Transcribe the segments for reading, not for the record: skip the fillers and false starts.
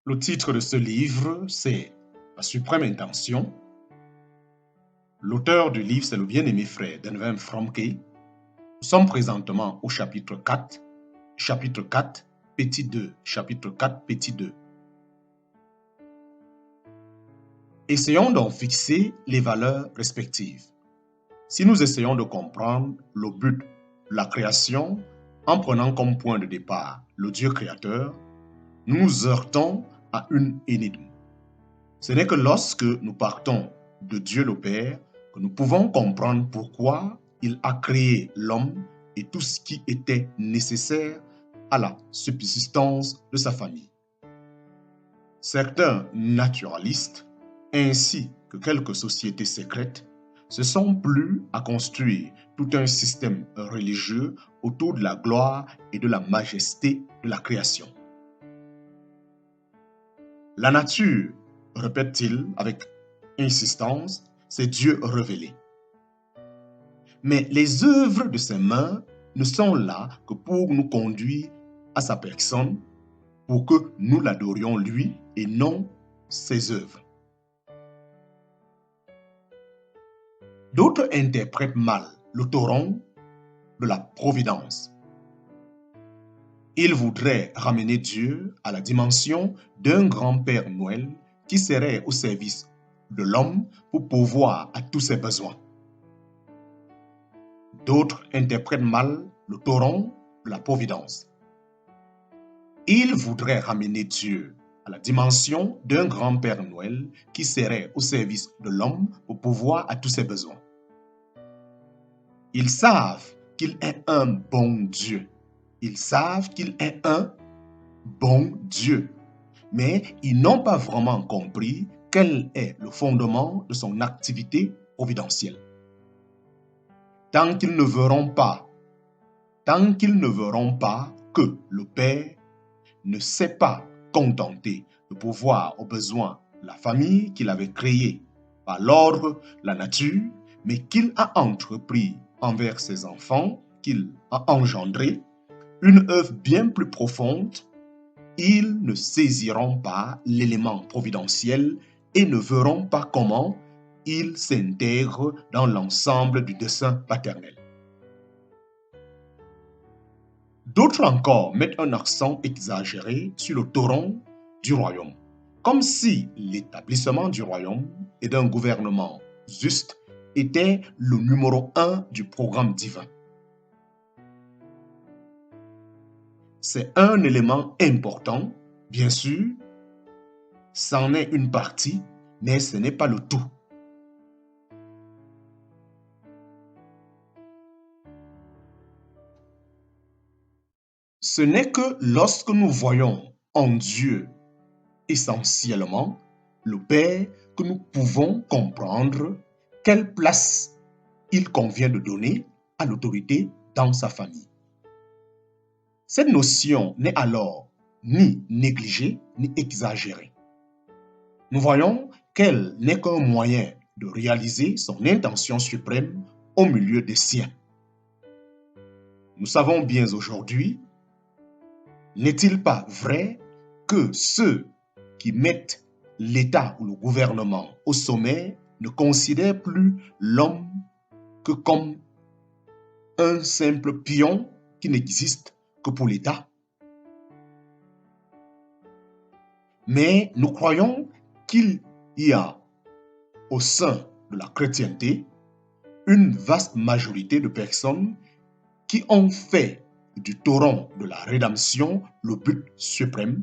Le titre de ce livre, c'est La suprême intention. L'auteur du livre, c'est le bien-aimé frère Denvin Fromke. Nous sommes présentement au chapitre 4, petit 2, chapitre 4, petit 2. Essayons d'en fixer les valeurs respectives. Si nous essayons de comprendre le but de la création en prenant comme point de départ le Dieu créateur, nous nous heurtons à une énigme. Ce n'est que lorsque nous partons de Dieu le Père que nous pouvons comprendre pourquoi il a créé l'homme et tout ce qui était nécessaire à la subsistance de sa famille. Certains naturalistes, ainsi que quelques sociétés secrètes, se sont plu à construire tout un système religieux autour de la gloire et de la majesté de la création. La nature, répète-t-il avec insistance, c'est Dieu révélé. Mais les œuvres de ses mains ne sont là que pour nous conduire à sa personne, pour que nous l'adorions lui et non ses œuvres. D'autres interprètent mal le torrent de la providence. Ils voudraient ramener Dieu à la dimension d'un grand-père Noël qui serait au service de l'homme pour pourvoir à tous ses besoins. D'autres interprètent mal le torrent de la providence. Ils voudraient ramener Dieu à la dimension d'un grand-père Noël qui serait au service de l'homme pour pourvoir à tous ses besoins. Ils savent qu'il est un bon Dieu. Ils savent qu'il est un bon Dieu. Mais ils n'ont pas vraiment compris quel est le fondement de son activité providentielle. Tant qu'ils ne verront pas que le Père ne s'est pas contenté de pourvoir aux besoins de la famille qu'il avait créée par l'ordre de la nature, mais qu'il a entrepris envers ses enfants, qu'il a engendré, une œuvre bien plus profonde, ils ne saisiront pas l'élément providentiel et ne verront pas comment il s'intègre dans l'ensemble du dessein paternel. D'autres encore mettent un accent exagéré sur le torrent du royaume, comme si l'établissement du royaume et d'un gouvernement juste était le numéro 1 du programme divin. C'est un élément important, bien sûr, c'en est une partie, mais ce n'est pas le tout. Ce n'est que lorsque nous voyons en Dieu essentiellement le Père que nous pouvons comprendre quelle place il convient de donner à l'autorité dans sa famille. Cette notion n'est alors ni négligée ni exagérée. Nous voyons qu'elle n'est qu'un moyen de réaliser son intention suprême au milieu des siens. Nous savons bien aujourd'hui, n'est-il pas vrai que ceux qui mettent l'État ou le gouvernement au sommet ne considèrent plus l'homme que comme un simple pion qui n'existe que pour l'État? Mais nous croyons qu'il y a au sein de la chrétienté une vaste majorité de personnes qui ont fait du torrent de la rédemption le but suprême,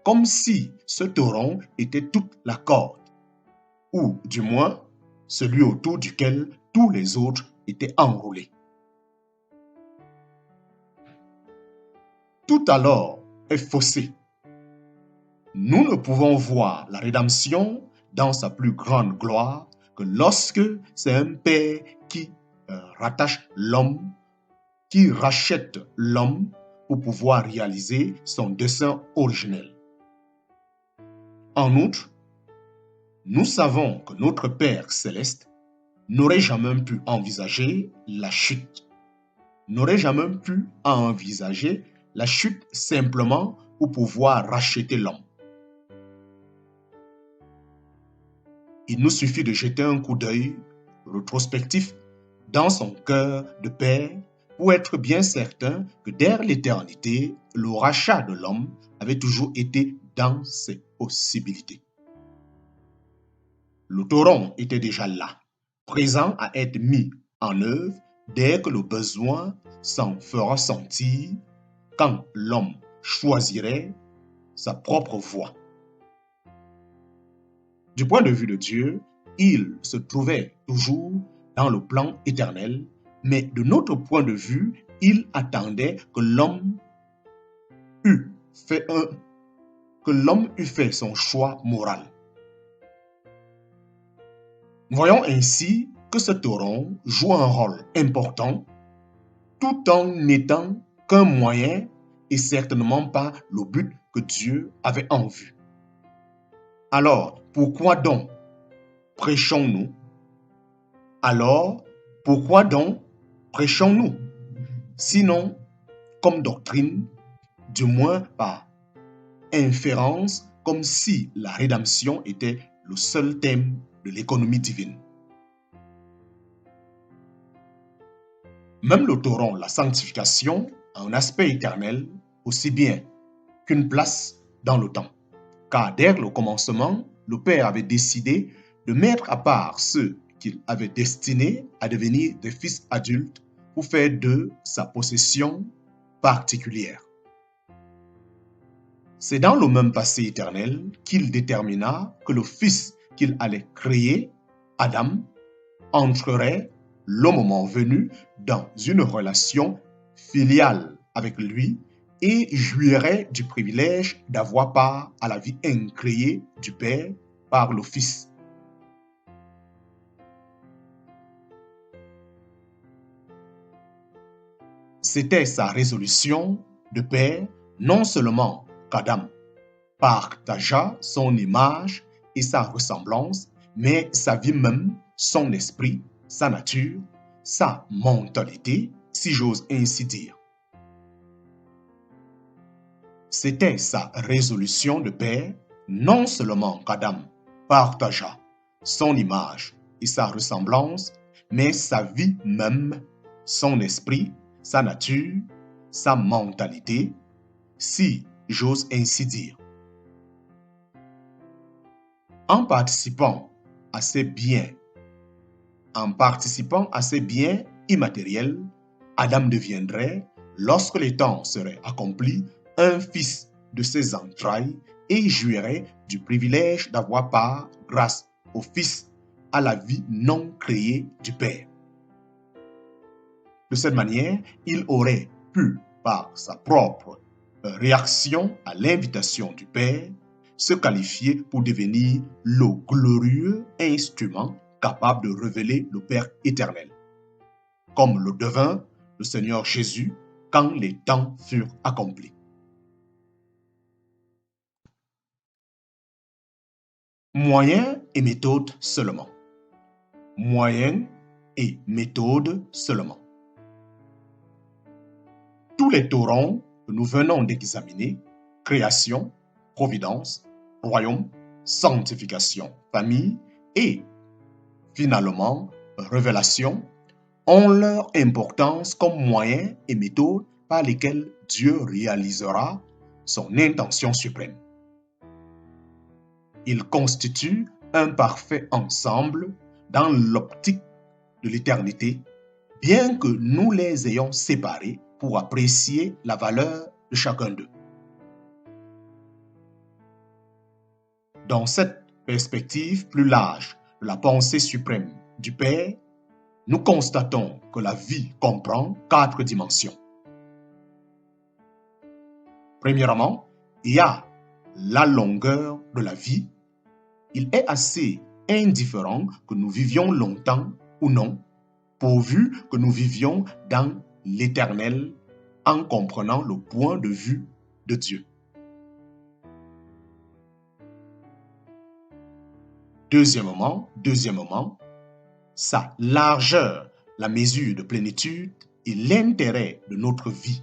comme si ce torrent était toute la corde, ou du moins celui autour duquel tous les autres étaient enroulés. Tout alors est faussé. Nous ne pouvons voir la rédemption dans sa plus grande gloire que lorsque c'est un Père qui rattache l'homme, qui rachète l'homme pour pouvoir réaliser son dessein originel. En outre, nous savons que notre Père céleste n'aurait jamais pu envisager la chute. N'aurait jamais pu envisager la chute simplement pour pouvoir racheter l'homme. Il nous suffit de jeter un coup d'œil rétrospectif dans son cœur de père pour être bien certain que dès l'éternité, le rachat de l'homme avait toujours été dans ses possibilités. Le torrent était déjà là, présent à être mis en œuvre dès que le besoin s'en fera sentir, quand l'homme choisirait sa propre voie. Du point de vue de Dieu, il se trouvait toujours dans le plan éternel, mais de notre point de vue, il attendait que l'homme eût fait son choix moral. Voyons ainsi que ce torrent joue un rôle important tout en n'étant qu'un moyen et certainement pas le but que Dieu avait en vue. Alors, pourquoi donc prêchons-nous? Sinon, comme doctrine, du moins par inférence, comme si la rédemption était le seul thème de l'économie divine. Même le torrent, la sanctification, a un aspect éternel, aussi bien qu'une place dans le temps. Car dès le commencement, le Père avait décidé de mettre à part ceux qu'il avait destinés à devenir des fils adultes pour faire d'eux sa possession particulière. C'est dans le même passé éternel qu'il détermina que le Fils qu'il allait créer, Adam, entrerait, le moment venu, dans une relation filiale avec lui et jouirait du privilège d'avoir part à la vie incréée du Père par le Fils. C'était sa résolution de Père non seulement qu'Adam partagea son image et sa ressemblance, mais sa vie même, son esprit, sa nature, sa mentalité, si j'ose ainsi dire. C'était sa résolution de Père, non seulement qu'Adam partagea son image et sa ressemblance, mais sa vie même, son esprit, sa nature, sa mentalité, si j'ose ainsi dire. En participant à ces biens immatériels, Adam deviendrait, lorsque les temps seraient accomplis, un fils de ses entrailles et jouirait du privilège d'avoir part, grâce au Fils, à la vie non créée du Père. De cette manière, il aurait pu, par sa propre réaction à l'invitation du Père, se qualifier pour devenir le glorieux instrument capable de révéler le Père éternel, comme le devint le Seigneur Jésus quand les temps furent accomplis. Moyens et méthodes seulement. Moyens et méthodes seulement. Tous les torrents que nous venons d'examiner, création, providence, royaume, sanctification, famille et finalement révélation, ont leur importance comme moyens et méthodes par lesquels Dieu réalisera son intention suprême. Ils constituent un parfait ensemble dans l'optique de l'éternité, bien que nous les ayons séparés pour apprécier la valeur de chacun d'eux. Dans cette perspective plus large de la pensée suprême du Père, nous constatons que la vie comprend 4 dimensions. Premièrement, il y a la longueur de la vie. Il est assez indifférent que nous vivions longtemps ou non, pourvu que nous vivions dans l'éternel en comprenant le point de vue de Dieu. Deuxièmement, sa largeur, la mesure de plénitude et l'intérêt de notre vie